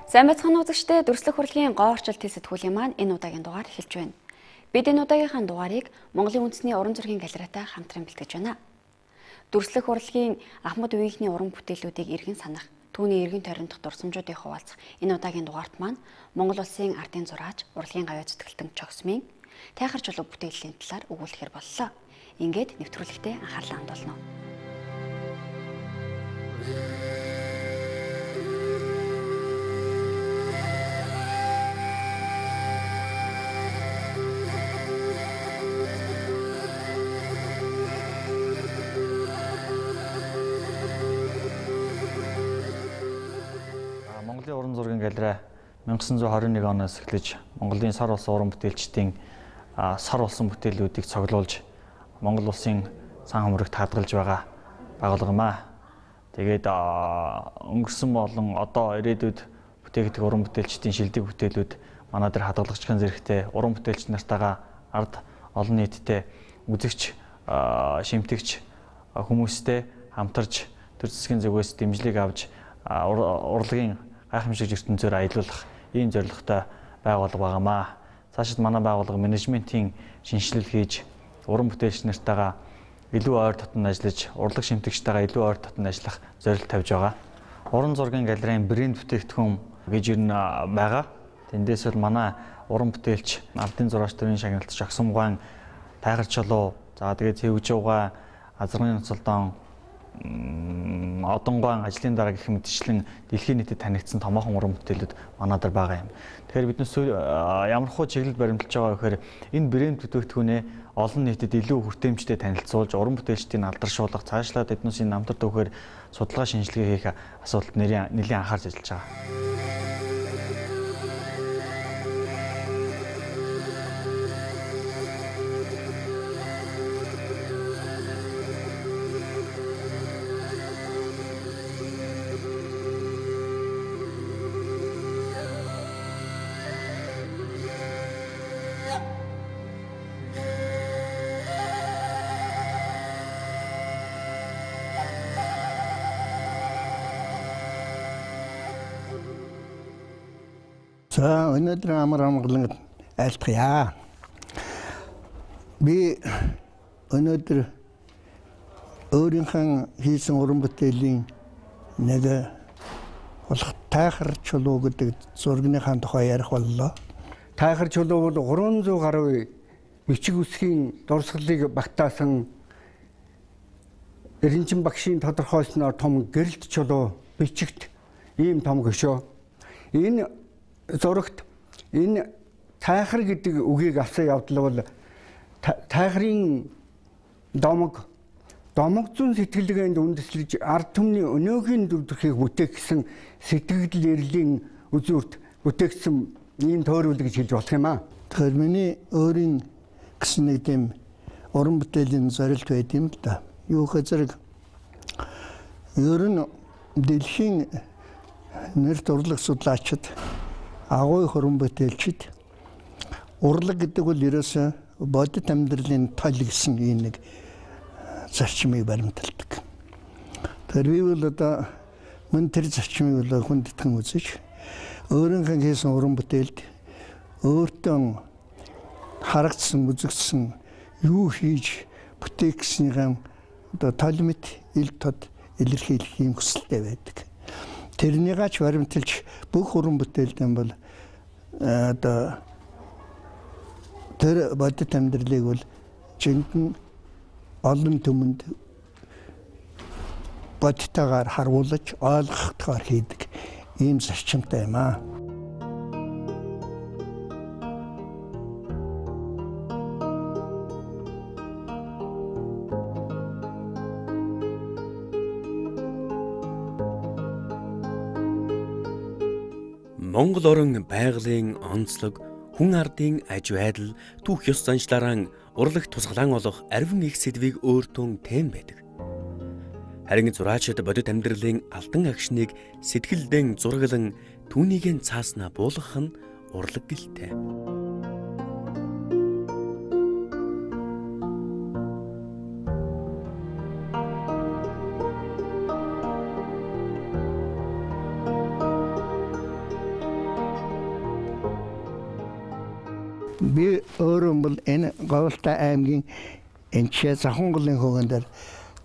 Сайн байцгаана үзэгчдээ, дүрслэх хурлын гоо орчилтын сэтгүүлийн маань энэ удаагийн дугаар эхэлж байна. Бид энэ удаагийнхаа дугаарыг Монголын үндэсний уран зургийн галерейтай хамтран бэлтгэж байна. Дүрслэх хурлын Ахмад үеийнхний уран бүтээлүүдийг эргэн санах, түүний эргэн тойрондох дурсамжуудыг хуваалцах энэ удаагийн дугаарт маань Монгол улсын ардын зураач, урлагийн гавьяа зүтгэлтэн Чогсмын тайхар чулуу бүтээлийн талаар өгүүлэхээр боллоо. Ингээд нэвтрүүлэгтээ анхаарлаа хандуулна. Монголын уран зургийн галерей 1921 оноос эхлэж Монголын сар улсын уран бүтээлчдийн сар улсын бүтээлүүдийг цуглуулж Монгол улсын сан хамрагт хадгалж байгаа байгууллага юм аа. Тэгээд өнгөрсөн болон одоо ирээдүйд бүтээгдэх уран бүтээлчдийн шилдэг бүтээлүүд манай дээр хадгалагдчихсан зэрэгтэй уран бүтээлч нартайгаа ард олон нийттэй үзэгч, шимтгч хүмүүстэй хамтарч төр засгийн зүгээс дэмжлэг авч урлагийн гайхамшигт ертөнцөөр аялуулах ийм зорилготой байгууллага байгаамаа. Цаашид манай байгууллага менежментийн шинжилэл хийж уран бүтээлч нартайгаа илүү ойр дотн ажиллаж, урлаг шимтгчтэйгээ илүү ойр дотн ажиллах зорилт тавьж байгаа. Уран зургийн галерейн брэнд бүтээгдэхүүн гэж юу байгаа. Тэндээс бол манай уран бүтээлч ардын зураач төрийн шагналт Чогсмын тайхар чулуу, за тэгээд цэвжуугаа, азаргын ноцолдон, одонгоон ажлын дараа гэх мэтчлэн дэлхийн нийтэд танигдсан томоохон уран бүтээлүүд манай дээр байгаа юм. Тэгэхээр биднээс ямархуу чиглэл баримталж байгаа гэхээр энэ брэнд бүтээгдэхүүнээ олон нийтэд илүү хүртээмжтэй танилцуулж уран бүтээлчдийн алдаршуулах, цаашлаад эднээс энэ намтар төвхөр судалгаа шинжилгээ хийх асуудалд нэлээд анхаарч ажиллаж байгаа. За өнөөдөр амар амгалан айлтгая. Би өнөөдөр өөрийнхөө хийсэн уран бүтээлийн нэг болох тайхар чулуу гэдэг зургийнхаа тухай ярих боллоо. Тайхар чулуу бол 300 гаруй бичиг үсгийн дурсгалыг багтаасан Эренчин багшийн тодорхойлсноор том гэрэлт чулуу бичигт ийм том хөшөө. Энэ зурагт энэ тайхар гэдэг үгийг авсан явдал бол тайхрын домог зүүн сэтгэлгээнд үндэслэж ард түмний өнөөгийн дүрдэрхийг бүтээх гэсэн сэтгэл эрлийн үзүүрт бүтээгдсэн ийм тойрол гэж хэлж болох юм аа. Тэгэхээр миний өөрийн гэсэн нэг тийм уран бүтээлийн зорилт байд юм л да. Юу гэхээр ер нь дэлхийн нэрт урлаг судлаачид, агуй уран бүтээлчид урлаг гэдэг бол ерөөсөө бодит амьдралын тол гэсэн ийм нэг зарчмыг баримталдаг. Тэр би бол одоо мөн тэр зарчмыг бол хүндэтгэн үзэж өөрийнхөө хийсэн уран бүтээлд өөртөө харагдсан, үзэгдсэн юу хийж бүтээгснийхэн одоо тол мэт ил тод илэрхийлэх юм хүсэлтэй байдаг. Тэрнийгаач баримталж бүх уран бүтээлдэн бол одоо тэр бодит амьдралыг бол жинхэнэ олон түмэнд бодитойгоор харуулж ойлгохтойгоор хийдэг ийм зарчимтай юм аа. Монгол орон байгалийн онцлог, хүн ардын аж байдал, түүх ёс заншлаараа урлагт тусгалаан олох арвин их сэдвийг өөртөө тэм байдаг. Харин зураачид бодит амьдралын алтан агшныг сэтгэлдэн зурглан түүнийг цааснаа буулгах нь урлаг гэлтэй. Би өөрөө бол энэ Говьлтай аймгийн энчээ Заханголын хөөгөн дээр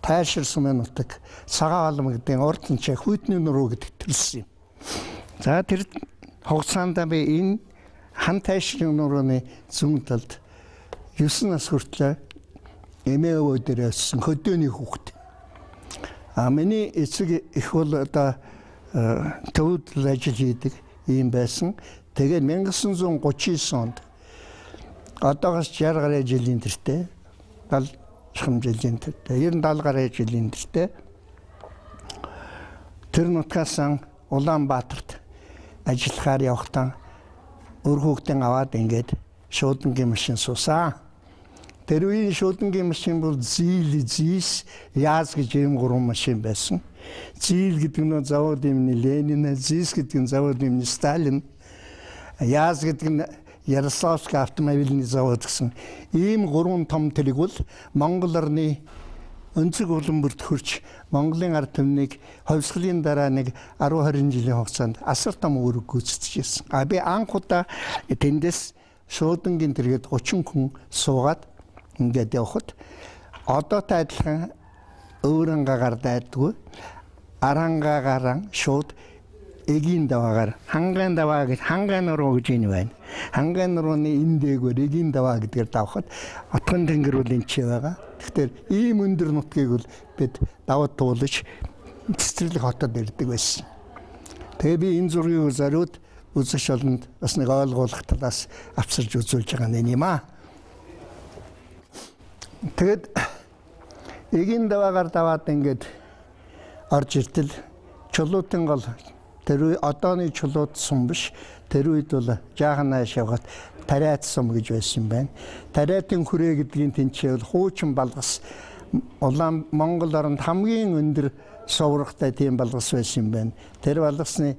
тайширсан нутаг цагаан алам гэдэг урд нь хүйтний нуруу гэдэг төрсөн юм. За тэр хугацаанд би энэ хан тайшрын нурууны зүүн талд 9 нас хүртэл эмээ өвөө дээр өссөн хөдөөний хүүхэд. Миний эцэг их бол одоо төвд ажил хийдэг юм байсан. Тэгээд 1939 онд одоогоос 60 гаруй жилийн тэртээ 70 жилийн тэртээ 90 гаруй жилийн тэртээ тэр нутгаас Улаанбаатарт ажиллахаар явахдаа өр хүүхдэн аваад ингээд шуудангийн машин суусан. Тэр үеийн шуудангийн машин бол зис яаз гэж юм 3 машин байсан. Зил гэдэг нь завод имний Ленин, зис гэдэг нь завод имний Сталин, яаз гэдэг нь Ярославский автомобильный завод гэсэн ийм 3 том тэрэг бол Монгол орны өнцөг уламбарт хөрч Монголын ард түмнийг ховсголын дараа нэг 10-20 жилийн хугацаанд асар том үүрэг гүйцэтгэжсэн. Би анх удаа тэндээс шуудангийн тэргээд 30 хүн суугаад ингээд явхад одоотой адилхан өөрөнгөгаар дайдгүй арангаагаар шууд эгийн даваагаар хангаан даваа гэж хангаан нуруу гэж юм байна. Хангаан нурууны энэ дээгүүр эгийн даваа гэдгээр давхад отгон тэнгэр үл энэ ч байгаа. Тэгэхээр ийм өндөр нутгийг бол бид даваад туулж цэцэрлэг хотод ирдэг байсан. Тэгээ би энэ зургийг зориуд үзэгч олонд бас нэг ойлгуулах талаас авчирж үзүүлж байгаа юм аа. Тэгээд эгийн даваагаар даваад ингээд орж иртэл чулуутын гол тэр одооны чулууд сум биш. Тэр үед бол жаахан нааш явгаад тариат сум гэж байсан юм байна. Тариатын хүрээ гэдгийн тэнцээ бол хуучин балгас Монгол оронд хамгийн өндөр суврагтай тийм балгас байсан юм байна. Тэр балгасны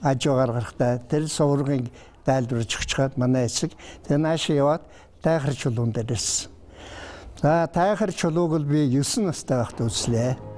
ажуугаар гарахтаа тэр суврагыг дайлбарж өгчгаад манай эцэг тэр нааш яваад тайхар чулуун дээр ирсэн. За тайхар чулууг бол би 9 настай байхдаа үзлээ.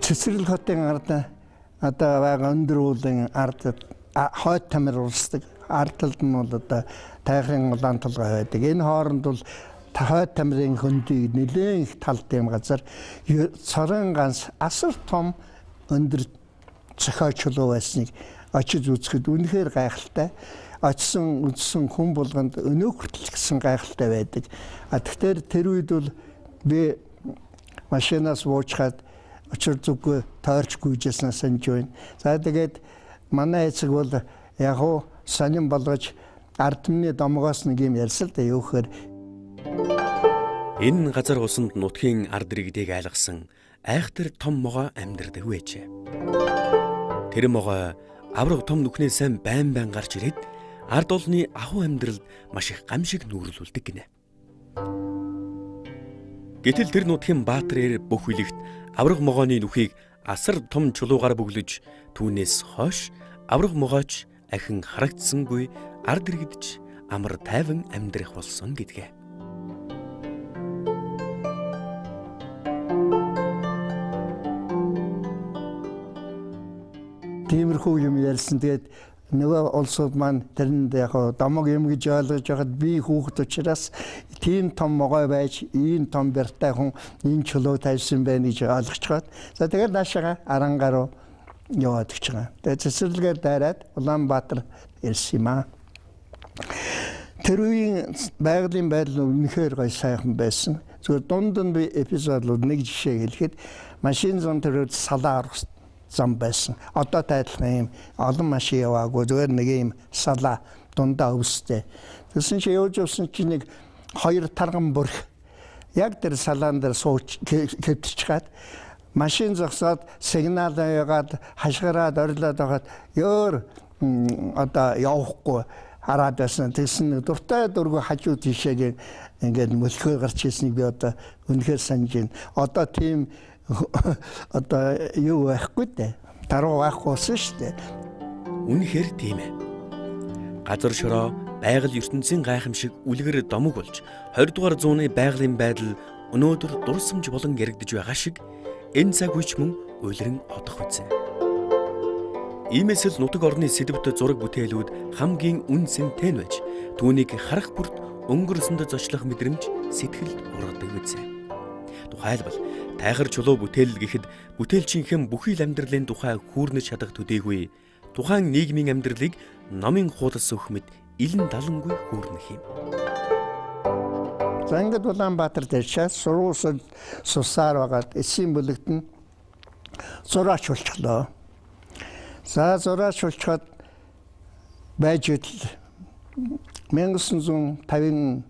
Цэцэрлэг хотын ард одоо байгаа өндөр уулын ард хойд тамир урсдаг. Ард талд нь бол одоо тайхын улаан толгой байдаг. Энэ хооронд бол хойд тамирын хөндий нэлээд их талтай юм газар цорын ганц асар том өндөр цохой чулуу байсныг очиж үзэхэд үнэхээр гайхалтай. Очсон үзсэн хүн болгонд өнөө хүртэл гэсэн гайхалтай байдаг. Тэгэхээр тэр үед бол би машинаас буучгаад очир зүггүй тойрч гүйжсэн санаж байна. За тэгээд манай эцэг бол яг уу сонин болгож ард түмний домгоос нэг юм ярьсал да юу гэхээр энэ газар усанд нутгийн ард иргэдийг айлгсан айхтар том могоо амьдардаг байжээ. Тэр могоо авраг том нүхнээ сайн байн гарч ирээд ард олны ахуй амьдралд маш их гамшиг нүүрлүүлдэг гинэ. Гэтэл тэр нутгийн баатар бүх үлэгт авраг могооны нүхийг асар том чулуугаар бүглэж түүнээс хойш авраг могооч ахин харагдсангүй ард иргэдч амар тайван амьдрах болсон гэдгээ. Тиймэрхүү юм ярьсан. Тэгээд нөгөө улсууд маань тэрэнд яг домог юм гэж ойлгож байхад би хүүхэд учраас тийм том могой байж ийм том барьтай хүн энэ чулуу тавьсан байна гэж ойлгочхоод за тэгээд наашаага Арангаа руу яваад гэж байгаа. Тэгээд цэцэрлэгээр дайраад Улаанбаатар ирсэн юм аа. Тэр үеийн байгалийн байдал үнэхээр гоё сайхан байсан. Зүгээр дунд нь би эпизодлууд нэг жишээ хэлэхэд машин зам төрөд салаар зам байсан. Одоо тайлхан юм олон машин яваагүй зүгээр нэг юм салаа дундаа өвстэй. Тэгсэн чи явж явсан чи нэг 2 тарган бүрх яг тэр салаан дээр сууч кэвтчихад машин зогсоод сигнал яагаад хашгираад орилоод байгаад ёор одоо явахгүй хараад байсан. Тэгсэн дуртай дургүй хажуу тийшээ ингээд мөлхөө гарч ирснийг би одоо үнэхээр санаж байна. Одоо тийм одоо юу байхгүй дээ. Даруу байхгүй болсон шүү дээ. Үнэхээр тийм ээ. Газар шороо байгаль ертөнцийн гайхамшиг үлгэр домог болж 20 дугаар зууны байгалийн байдал өнөөдөр дурсамж болон яригдж байгаа шиг энэ цаг үеч мөн улиран одох үзье. Иймээс л нутаг орны сэдвт зураг бүтээлүүд хамгийн үнцэнтэй нь байж түүнийг харах бүрт өнгөрсөнд зочлох мэдрэмж сэтгэлд ургадаг үзье. Тухайлбал тайхар чулуу бүтээлэл гэхэд бүтээлчийнхэн бүхий л амьдралын тухай хүүрнэж чадах төдийгүй тухайн нийгмийн амьдралыг номын хуудас өгөх мэт илэн далангүй хүүрнэх юм. За ингээд Улаанбаатар дээр сургуулиуд сусаар байгаад эсийн бүлэгт нь зураач болчихлоо. За зураач болчиход байж идэл 1957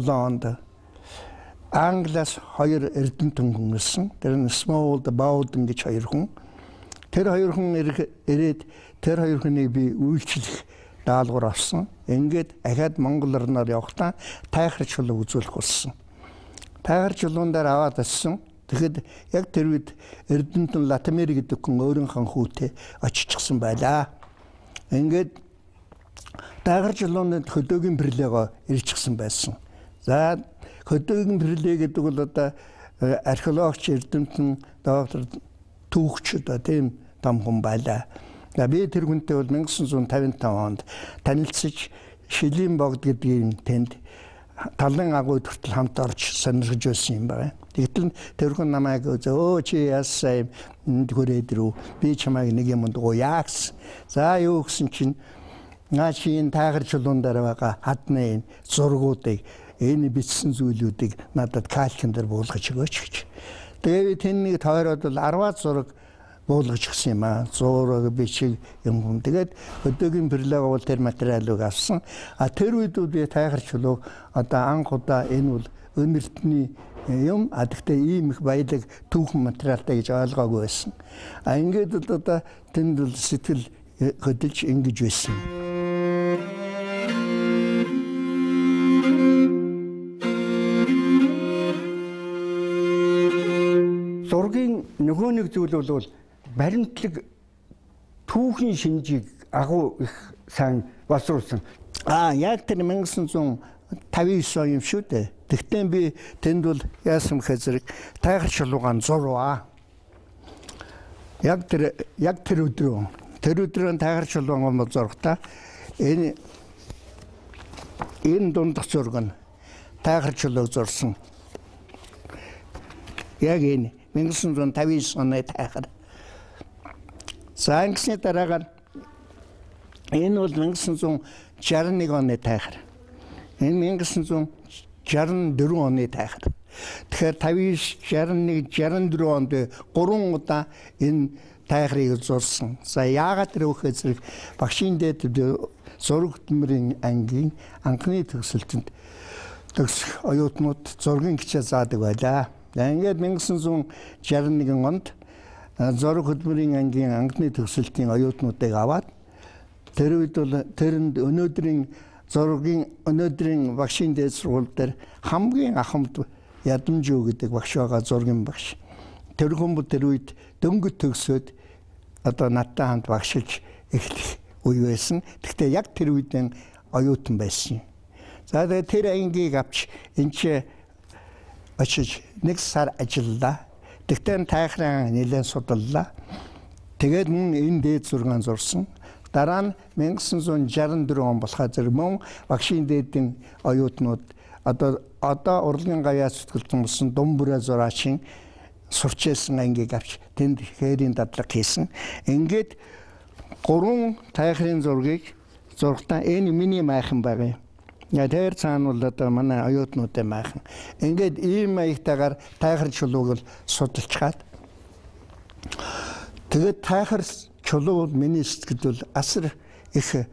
онд Англиас 2 эрдэмтэн хүн ирсэн. Тэр нь Smollett Bowden гэж 2 хүн. Тэр 2 хүн ирээд тэр 2 хүнийг би үйлчлэх даалгавар авсан. Ингээд ахаад Монгол орноор явахдаа тайхар чулуу үзүүлэх болсон. Тайхар чулуун дээр аваад ассан. Тэгэхэд яг тэр үед Эрдэнэтэн Латимер гэдэг хүн өөрийнхөө хүүтэй очичихсан байлаа. Ингээд тайхар чулуунд хөдөөгийн бирлээгөө ирчихсэн байсан. За хөдөөгийн бирлээ гэдэг бол одоо археологч Эрдэнэтэн доктор түүхч одоо тийм том хүн байлаа. Би тэр хүнтэй бол 1955 онд танилцж Шилийн богд гэдгийг тэнд талын агууд хүртэл хамт орж сонирхож байсан юм байна. Тэгтэл тэр хүн намайг өө чи яасан хүрээд ирв. Би чамайг нэг юм дугуяа гэсэн. За юу гэсэн чинь наашийн тайхар чулуун дээр байгаа хадны зургуудыг энэ бичсэн зүйлүүдийг надад калкин дээр буулгаж өгөөч гэж. Тэгээ би тэнийг тойроод бол 10 зураг буулгаж өгсөн юм аа. Зураг бичиг юм. Тэгээд өдөөгийн бирлэг бол тэр материалыг авсан. Тэр үед би тайхар чулуу одоо анх удаа энэ бол өнөртний юм. Гэхдээ ийм их баялаг түүхэн материалтай гэж ойлгоогүй байсан. Ингээд одоо тэнд бол сэтгэл хөдөлж ингэж байсан. Зургийн нөгөө нэг зүйл бол баримтлаг түүхийн шинжийг агуу их сайн боловсруулсан. Яг тэр 1959 юм шүү дээ. Тэгтээ би тэнд бол яасан хэрэг тайхар чулуугаан зурваа. Яг тэр өдрөө тайхар чулуугаан зурхтаа энэ дундах зураг нь тайхар чулууг зурсан. Яг энэ 1959 оны тайхар. За ингэсний дараагаар энэ бол 1961 оны тайхар. Энэ 1964 оны тайхар. Тэгэхээр 59, 61, 64 онд 3 удаа энэ тайхрыг зурсан. За яагаад тэр өгөх зэрэг багшийн дээд зураг хөтөлбөрийн ангийн анхны төгсөлтөнд төгсөх оюутнууд зургийн хичээл заадаг байлаа. Ингээд 1961 онд зураг хөтөлбөрийн ангийн анхны төгсөлтийн оюутнуудыг аваад тэр үед бол тэрэнд өнөөдрийн багшийн дээд сургууль дээр хамгийн ахмад Ядамжуу гэдэг багш байгаа зургийн багш. Тэр хүн тэр үед дөнгөж төгсөөд одоо надтай хамт багшилж эхлэх үе байсан. Гэхдээ яг тэр үедээ оюутан байсан. За тэр ангийг авч энэ очиж 1 сар ажиллаа. Тэгтээ тайхран нэлээд судаллаа. Тэгээд мөн энэ дээд зургаан зурсан. Дараа нь 1964 он болохоо зэрэг мөн багшийн дээдийн оюутнууд одоо урлагийн гавьяа зүтгэлтэн болсон Думбүрэ зураачийн сурчээсэн ангийг авч тэнд хээрийн дадлаг хийсэн. Ингээд 3 тайхрын зургийг зургатаа энэ миний майхан байгаа юм. Тэр цаана бол одоо манай оюутнуудын майхан. Ингээд ийм маягтайгаар тайхар чулууг л судалчаад тэгээд тайхар чулуу миний сэтгэлд бол асар их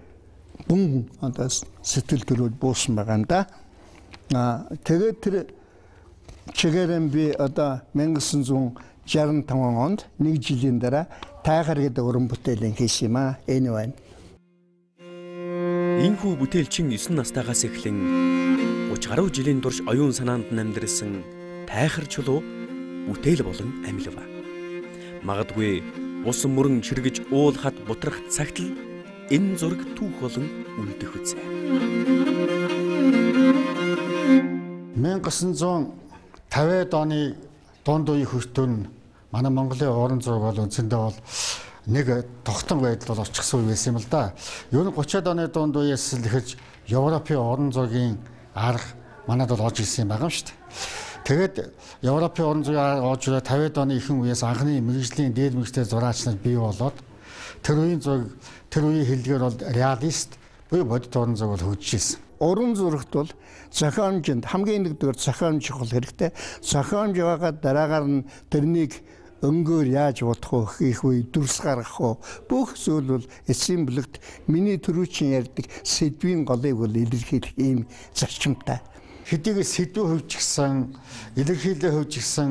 бун одоо сэтгэл төрөд буусан байгаа юм да. Тэгээд тэр чигээрэн би одоо 1965 онд 1 жилийн дараа тайхар гэдэг уран бүтээлийн хийсэн юм аа. Энэ байна. Ийхүү бүтээлчин 9 настайгаас эхлэн 30 гаруй жилийн турш оюун санаанд намдирсан тайхар чулуу бүтээл болон амилва. Магадгүй ус мөрөн чиргэж уулахад бутрах цагт л энэ зураг түүх болон үлдэх үзье. 1950-ад оны дунд үеийн хүртэн манай Монголын уран зураг бол үндсэндээ бол нэг тогтон байдал бол очихсан үе байсан юм л да. Ер нь 30-ад оны дунд үеэс л эхэлж Европын уран зургийн арга манад бол ож ирсэн юм байгаа юм шүү дээ. Тэгээд Европын уран зургийн ож 50-ад оны ихэнх үеэс анхны мэргэжлийн дээд мэргэжтэй зураач нар бий болоод тэр үеийн зураг, тэр үеийн хэллэгээр бол реалист буюу бодит уран зураг бол хөгжижсэн. Уран зурагт бол зохиомжинд хамгийн нэгдүгээр зохиомж чухал хэрэгтэй. Зохиомж яваад дараагаар нь тэрнийг өнгөөр яаж бодох вэ, хийх вэ, дүрс гаргах вэ? Бүх зүйл бол эцсийн бүлэгт миний түрүүчийн ярьдаг сэдвийн голыг бол илэрхийлэх ийм зарчимтай. Хэдийгээр сэдвүү хөгжигсэн, илэрхийлээ хөгжигсэн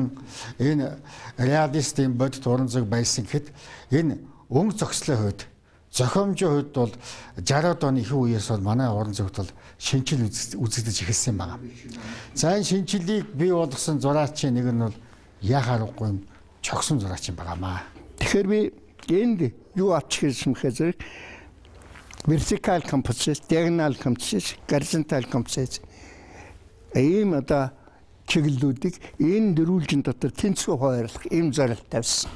энэ реалистийн бодит уран зураг байсан гэхэд энэ өнгө зохицлын хувьд, зохиомжийн хувьд бол 60-аад оны их үеэс бол манай уран зурагт бол шинжил үзэгдэж эхэлсэн юм байна. За энэ шинжилийг бий болгосон зураачийн нэг нь бол яхаар аргагүй юм чогсон зураач юм байгаамаа. Тэгэхээр би энд юу авч ирсэн гэхээр vertical composition, diagonal composition, horizontal composition ийм одоо чиглэлүүдийг энэ дөрвөлжин дотор тэнцвэр хуваарлах ийм зорилт тавьсан.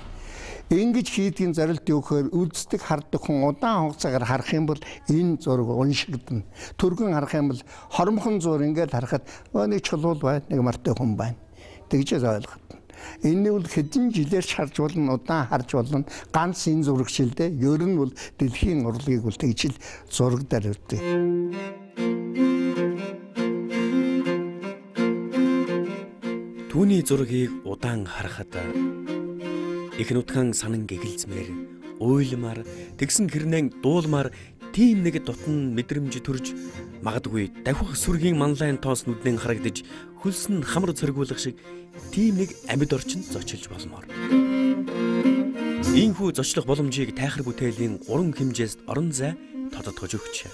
Ингэж хийдгийн зорилт юу гэхээр үздэг хардаг хүн удаан хугацаагаар харах юм бол энэ зураг уншигдана. Түргэн харах юм бол хормхон зур ингээд харахад нэг чулуул байна, нэг мартай хүн байна. Тэгж ойлгоход. Энэ бол хэдэн жилээр харж болно, удаан харж болно. Ганц энэ зурагшилдэ. Ер нь бол дэлхийн урлагийг бол тэгж л зурагдаар өгдөг. Түүний зургийг удаан харахад их нутгаан санан гэгэлзмээр, уйлмаар, тэгсэн хэрнэн дуулмаар тийм нэг дотн мэдрэмж төрж магадгүй давхих сүргийн манлайн тоос нүднэн харагдаж хөлс нь хамар цоргиулах шиг тийм нэг амьд орчинд зочилж болмоор. Ийхүү зочлох боломжийг тайхар бүтээлийн 3 хэмжээст орон зай тодотгож өгч.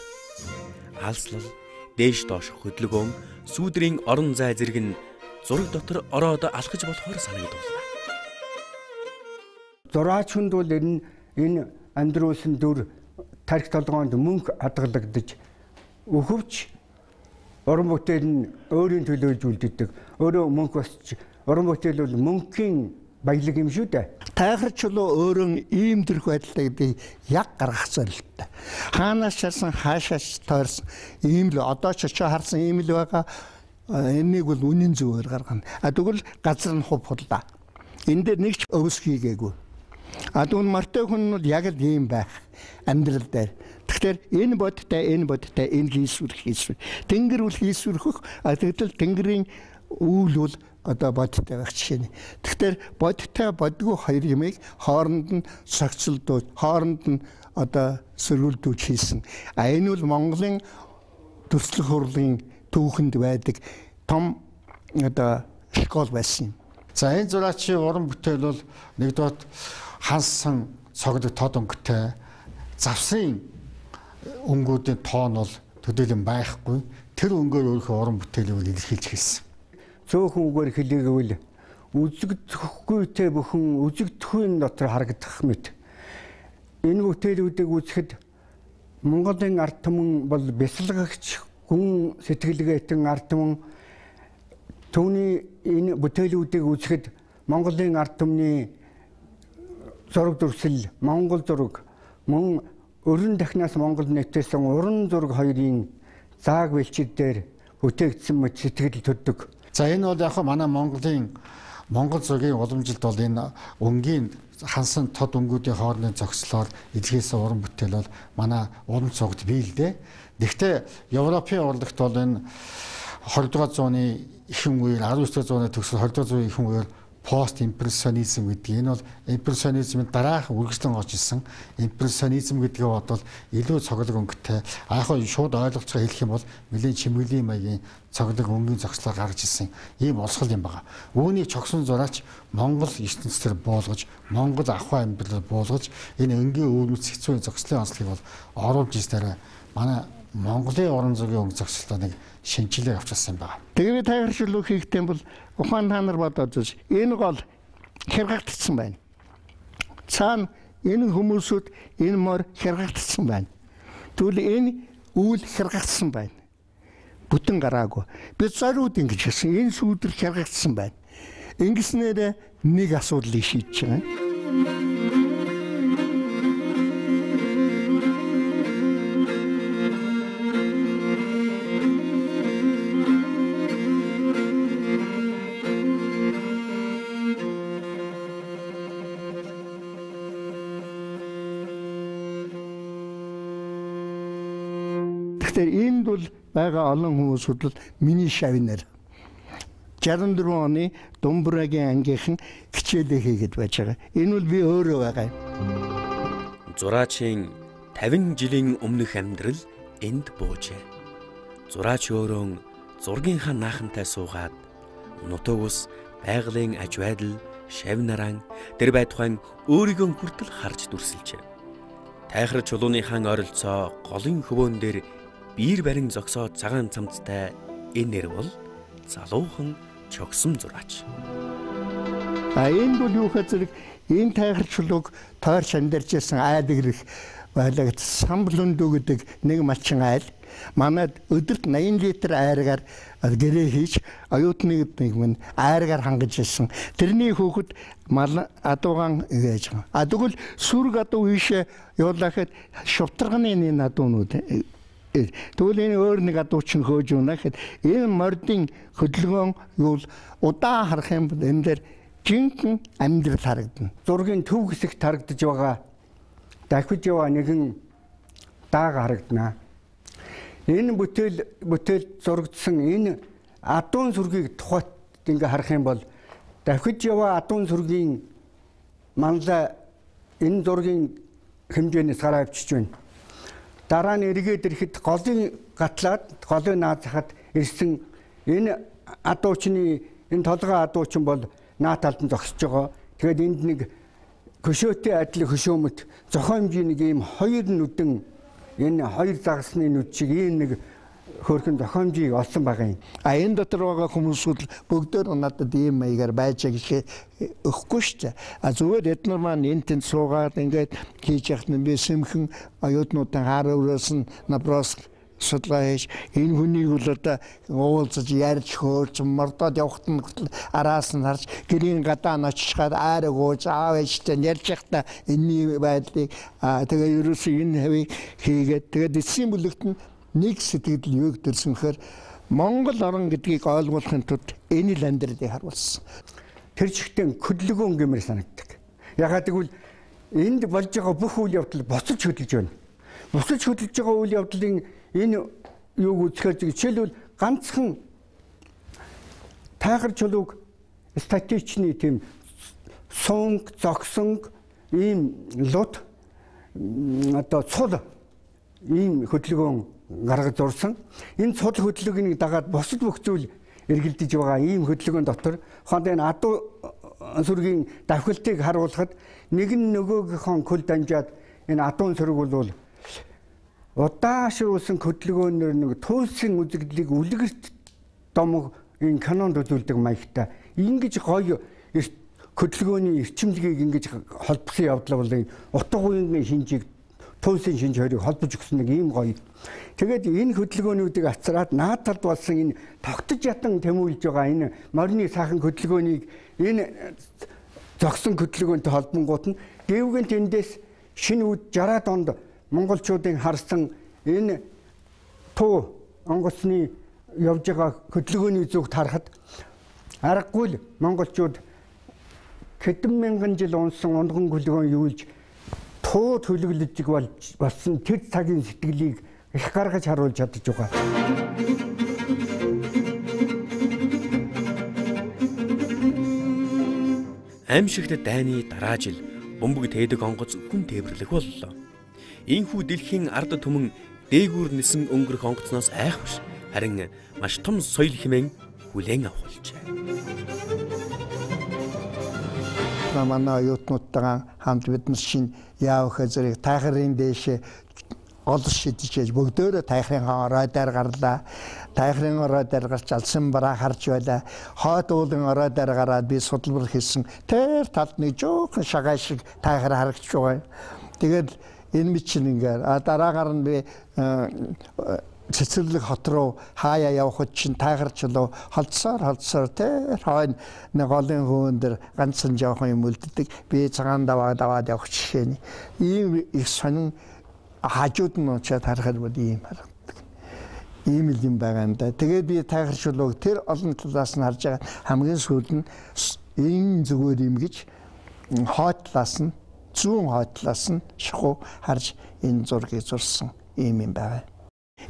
Алслал, дээш доош хөдөлгөөн, сүүдрийн орон зай зэрэг нь зураг дотор ороод алхаж болохоор санагдуулна. Зураач хүнд бол энэ амьдруулсан дүр тарих толгоонд мөнх хадгалагдаж өхөвч уран бүтээл нь өөрийн төлөө зүйлддэг. Өөрөө мөнх босч уран бүтээл бол мөнхийн баялаг юм шүү дээ. Тайхар чулуу өөрөө ийм төрх байдлыг би яг гаргах зорилттой. Хаанаас шарсан, хаашаас тойрсон ийм л одоо ч харсан ийм л байгаа. Энийг бол үнэн зөвөөр гаргана. Тэгвэл газар нь хув хуллаа. Энд дээр нэг ч өвс хийгээгүй. Тэгвэл мартай хүн нь яг л ийм байх амьдрал дээр. Тэгэхээр энэ бодтой энэ хийсвэр. Тэнгэр үл хийсвэрхөх тэгтэл тэнгэрийн үйл бол одоо бодтой байх жишээ нь. Тэгэхээр бодтой бодгүй хоёр юмыг хооронд нь согцолдуулж, хооронд нь одоо сөргөлдүүлж хийсэн. Энэ бол Монголын төрслөх урлагийн түүхэнд байдаг том одоо школ байсан юм. За энэ зураачийн уран бүтээл бол нэгдүгээр хансан цогцлог тод өнгөтэй завсын өнгүүдийн тоон бол төдийлөн байхгүй. Тэр өнгөөр өөрийнхөө уран бүтээлийг илэрхийлж хэлсэн. Цөөхөн үгээр хэлээгүй үзэгдэхгүйтэй бүхэн үзэгдэхүйн дотор харагдах мэт. Энэ бүтээлүүдийг үзэхэд Монголын ард түмэн бол бясалгагч хүн сэтгэлгээтэн ард түмэн түүний энэ бүтээлүүдийг үзэхэд Монголын ард түмний зураг дүрсэл, Монгол зураг, мөн өрн дахнаас Монгол нэвтээсэн уран зураг хоёрын зааг бэлчид дээр бүтээгдсэн мэт сэтгэл төрдөг. За энэ бол яг манай Монголын Монгол зургийн уламжилт бол энэ өнгийн хансан тод өнгүүдийн хоорондын зогслоор илэрхийлсэн уран бүтээл бол манай уран зурагт бий л дээ. Гэхдээ Европын урлагт бол энэ 20-р зууны ихэнх үеэр 19-р зууны төгсөл 20-р зууны ихэнх үеэр пост импрессионизм гэдэг. Энэ бол импрессионизмын дараах үргэлжлэн орж ирсэн. Импрессионизм гэдгээ бодвол илүү цоглог өнгөтэй. Яг нь шууд ойлгоцгоо хэлэх юм бол нэлийн чимэглэлийн маягийн цоглог өнгийн зогслоор гарч ирсэн ийм улсгал юм байна. Үүнийг чогсон зураач Монгол ертөнцийн буулгаж, Монгол ахуй амьдралаар буулгаж энэ өнгийн өвлөц хэцүү зогслын онцлогийг бол оруулж ирсээр манай Монголын уран зөгийн өнгө зохицлоо нэг шинжилгээ авчихсан байна. Тэгээд тайгарчлуу хийхдээ бол ухаан та нар бодоод үзэж энэ гол хязгаарлагдсан байна. Цаана энэ хүмүүсүүд энэ мөр хязгаарлагдсан байна. Тэгвэл энэ үйл хязгаарлагдсан байна. Бүтэн гараагүй. Бид зориуд ингэж хэлсэн. Энэ сүүдэр хязгаарлагдсан байна. Ингэснээр нэг асуудлыг шийдэж байгаа. Тэгэхээр энд бол байгаа олон хүмүүсүүд бол миний шавнаар 64 оны Думбрагийн ангийнхан хичээлээ хийгээд байж байгаа. Энэ бол би өөрөө байгаа юм. Зураачийн 50 жилийн өмнөх амьдрал энд буужээ. Зураач өөрөө зургийнхаа наахантай суугаад нутаг ус, байгалийн аж байдал, шав наран тэр байтугай өөрийгөө хүртэл харж дүрсэлжээ. Тайхар чулууныхаа ойролцоо голын хөвөөн дээр биер барин зогсоод цагаан цамцтай энэ нэр бол залуухан чогсон зураач. Энэ бол юу хэрэг энэ тайхар чулууг тойр шандарчсан айл ирэх байлагт самблондөө гэдэг нэг малчин айл манад өдөрт 80 литр айргаар гэрээ хийж оюутны нэг минь айргаар хангаж ирсэн. Тэрний хүүхэд мал адуугаан ээж байгаа. Тэгвэл сүрг адуу ийшээ явуулахад шувтарганы энэ адуунууд тэгвэл энэ өөр нэг адуучин хөөж өгнө гэхэд энэ мордын хөдөлгөөн юу удаан харах юм бол энэ дээр жинхэнэ амьдрал харагдана. Зургийн төв хэсэгт харагдаж байгаа дахиж яваа нэгэн дааг харагдана. Энэ бүтээл зурагдсан энэ адуун сүргийг тухайд ингээ харах юм бол дахиж яваа адуун сүргийн манлай энэ зургийн хэмжээнээс гараа авчиж байна. Дараа нь эргээд ирэхэд голын гатлаад голын наазахад ирсэн энэ адуучны энэ толгой адуучин бол наа талд нь зогсож байгаа. Тэгээд энд нэг хөшөөтэй адил хөшөөмөт зохион хэмжээ нэг ийм хоёр нүдэн энэ хоёр загасны нүд шиг ийм нэг хөөрхөн зохион хэмжээг олсон байгаа юм. Энэ дотор байгаа хүмүүсүүд бүгдөө надад ийм маягаар байж байгаа өгөхгүй шүү дээ. Зүгээр эднэр маань энэ тэнд суугаад ингээд хийж яхад нь би сэмхэн оюутнуудын хаар өрөөс нь Наброск судалгаа хийж энэ хүнийг бол одоо уулзаж ярьж хөөрч мордоод явахт нь араас нь харж гэрийн гадаа нь очичгаад айраг ууж аав ээжтэй ярьж явахдаа энэний байдлыг тэгээ ерөөсөө энэ хавийг хийгээд тэгээд эцсийн бүлэгт нь нэг сэтгэл юу гэдэрсэн гэхээр Монгол орн гэдгийг ойлгуулахын тулд энэ л амьдралыг харуулсан. Тэр чигтэн хөдөлгөөн гэмээр санагддаг. Ягаад гэвэл энд болж байгаа бүх үйл явдал боцож хөдөлж байна. Боцож хөдөлж байгаа үйл явдлын энэ юуг үзэхээр жишээлбэл ганцхан тайхар чулууг статичны тийм сунг, зогсонг, ийм лут одоо цул ийм хөдөлгөөн гаргаж зурсан. Энэ цул хөдөлгөөнийг дагаад босод бүх зүйл эргэлдэж байгаа ийм хөдөлгөөн дотор хонд энэ адуу сүргийн давхилтыг харуулхад нэг нь нөгөөгийнхөө көл дамжаад энэ адуун сүрэг бол удаашруулсан хөдөлгөөнөөр нэг туйлсын үзэгдлийг үлгэрт домог энэ кинонд үзүүлдэг маягтай ингэж гоё хөдөлгөөний эрчимлэгийг ингэж холбосон явдал бол энэ утга уянгийн шинжийг туйлсын шинж хоёрыг холбож өгсөн нэг ийм гоё. Тэгээд энэ хөдөлгөөнүүдийг ацраад наад талд болсон энэ тогтож ятан тэмүүлж байгаа энэ морины саахан хөдөлгөөнийг энэ зогсон хөдөлгөөнтэй холбонгууд нь дэвгэнт эндээс шинэ үд 60-аад онд монголчуудын харсан энэ туу онгоцны явж байгаа хөдөлгөөний зүгт харахад аргагүй л монголчууд хэдэн мянган жил унсан унган хөдөлгөөн юулж туу төлөвлөж болсон тэр цагийн сэтгэлийг их гаргаж харуулж чадж байгаа. Аимшигт дайны дараа жил бөмбөг тээдэг онгоц хүн тээвэрлэх боллоо. Ийхүү дэлхийн ард түмэн дээгүүр нисэн өнгөрөх онгоцноос айхвш харин маш том соёл хэмээн хүлээн авахулжээ. Манай оюутнуудтайгаа хамт бид нар шинэ яавах зэрэг тайхарын дээшээ гол шидэж бүгдөө тайхрын оройдоор гарлаа. Тайхрын оройдоор гарч алсан бараа харж байлаа. Хойд уулын оройдоор гараад би судалбар хийсэн. Тэр талд нэг жоохон шагаа шиг тайхар харагдж байгаа. Тэгээд энэ мэт чинь ингээ дараагаар нь би Цэцэрлэг хот руу хаяа явхад чинь тайгарчлуу холдсоор тэр хойно нэг голын хөөн дээр ганцхан жоохон юм үлддэг. Би цагаан даваад явах жишээ нь. Ийм их сонин хажууд нь очиад харахад бол ийм харагддаг. Ийм л юм байгаа юм да. Тэгээд би тайгарчлууг тэр олон талаас нь харж байгаа хамгийн сүүлд нь энэ зүгээр юм гэж хойд талаас нь зүүн хойд талаас нь шахуу харж энэ зургийг зурсан ийм юм байгаа.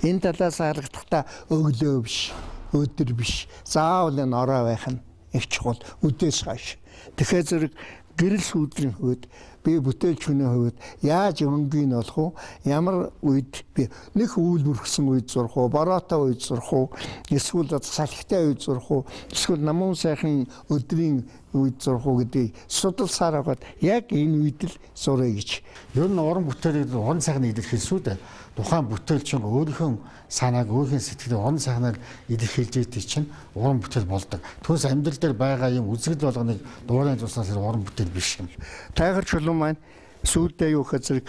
Энэ талаас харагдахдаа өглөө биш, өдөр биш. Заавал энэ орой байх нь их чухал. Үдээс хойш. Тэгэхээр зэрэг гэрэл сүүдрийн хувьд би бүтээлч хүний хувьд яаж өнгийн болох вэ? Ямар үед би нэг үйлбэрхсэн үед зурх уу, бороотой үед зурх уу, эсвэл салхитай үед зурх уу, эсвэл намун сайхан өдрийн үед зурх уу гэдгийг судалсаар хагаад яг энэ үед л зуръя гэж. Ер нь уран бүтээлийг уран сайхныг илэрхийлсүү дээ. Тухайн бүтээлчин өөрийнхөө санааг өөрхийн сэтгэлийг уран сайхнаар илэрхийлж идэг чинь уран бүтээл болдог. Түүнээс амьдрал дээр байгаа юм үзэгдэл болгоныг дуурайн зурснаас уран бүтээл биш юм. Тайгар чулуун маань сүүлдээ юу гэхээр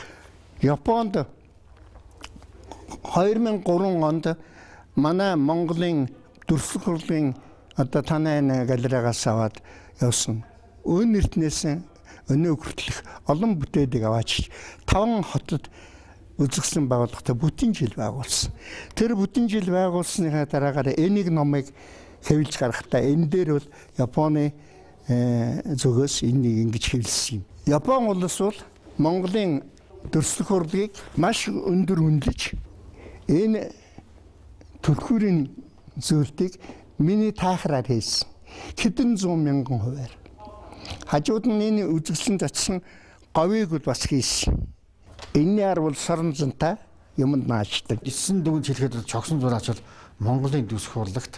Японд 2003 онд манай Монголын дүрслэх хурлын одоо танай галерейгаас аваад явсан. Өн эртнээс өнөө хүртэлх олон бүтээлийг аваач 5 хотод үзэгсэн байгууллагатай бүтэн жил байгуулсан. Тэр бүтэн жил байгуулсныхаа дараагаар энийг номыг хэвлэж гаргахдаа энэ дээр бол Японы зүгээс энийг ингэж хэвлсэн юм. Япон улс бол Монголын дүрслэх хурлыг маш өндөр үнэлж энэ төлхүүрийн зөвлөлтийг миний тайхраар хийсэн. Хэдэн 100 мянган хувиар. Хажууд нь энэ үзэгсэлд очсон говийг бол бас хийсэн. Энэний ар бол сорон зэнтэй юмд наачдаг. 9 дүгнж хэлэхэд чогсон зураач бол Монголын дүрслэх хурлагт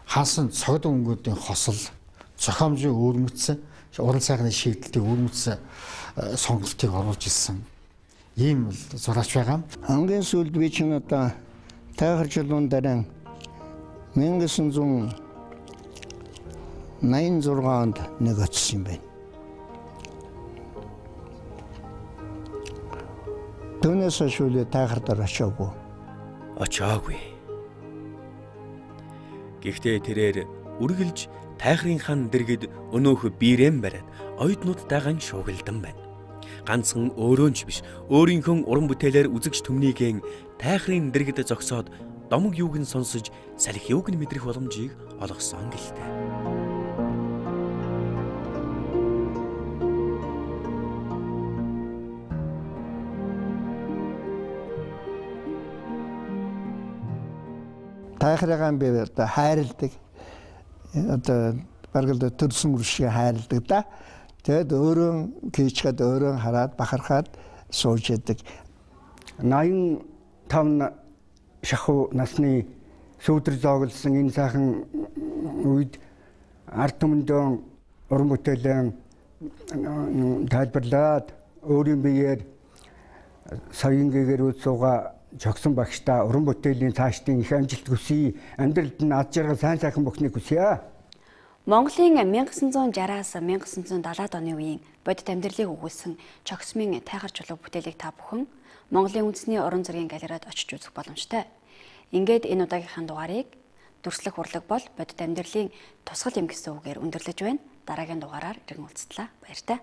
хаасан цогд өнгөдийн хосол, зохиомжийн өөрмөцсөн, уран сайхны шийдэлтийг өөрмөцсөн сонголтыг оруулж ирсэн. Ийм зураач байгаа. Хамгийн сүүлд би чинь одоо тайхар чулуун дараа 1986 онд нэг очсон юм байна. Түүнээс шүүлээ тайхар дээр очоогүй. Очоогүй. Гэхдээ тэрээр үргэлж тайхрын хан дэргэд өнөөх биерэм бариад оюутнуудтайгаан шуугилдан байна. Ганцхан өөрөөнч биш, өөрийнхөө уран бүтээлээр үзэгч түмнийгэн тайхрын дэргэд зогсоод домог юуг нь сонсож, салхи юуг нь мэдрэх боломжийг олгосон гэлтэй. Тайхрыгаан би одоо хайрладаг. Одоо баргал төрсөн үршиг хайрладаг да. Тэгэд өөрөө кичгээд өөрөө хараад бахархаад сууж яадаг. 85 шахуу насны сүүдэр зоглсон энэ сайхан үед ард түмэндээ уран бүтээлэн тайлбарлаад өөрийн биеэр саяын гээгээр үсууга жогсон багштай уран бүтээлийн цаашдын их амжилт хүсье. Амьдралд нь аз жаргал сайн сайхан бүхнийг хүсье. Монголын 1960-аас 1970-ад оны үеийн бодит амьдралыг өгүүлсэн Чогсмын тайхар чулуу бүтээлийг та бүхэн Монголын үндэсний уран зургийн галерейд очиж үзэх боломжтой. Ингээд энэ удаагийнхаа дугаарыг дүрслэх урлаг бол бодит амьдралын тусгал юм гэсэн үгээр өндөрлөж байна. Дараагийн дугаараар иргэн уулзтлаа. Баяртай.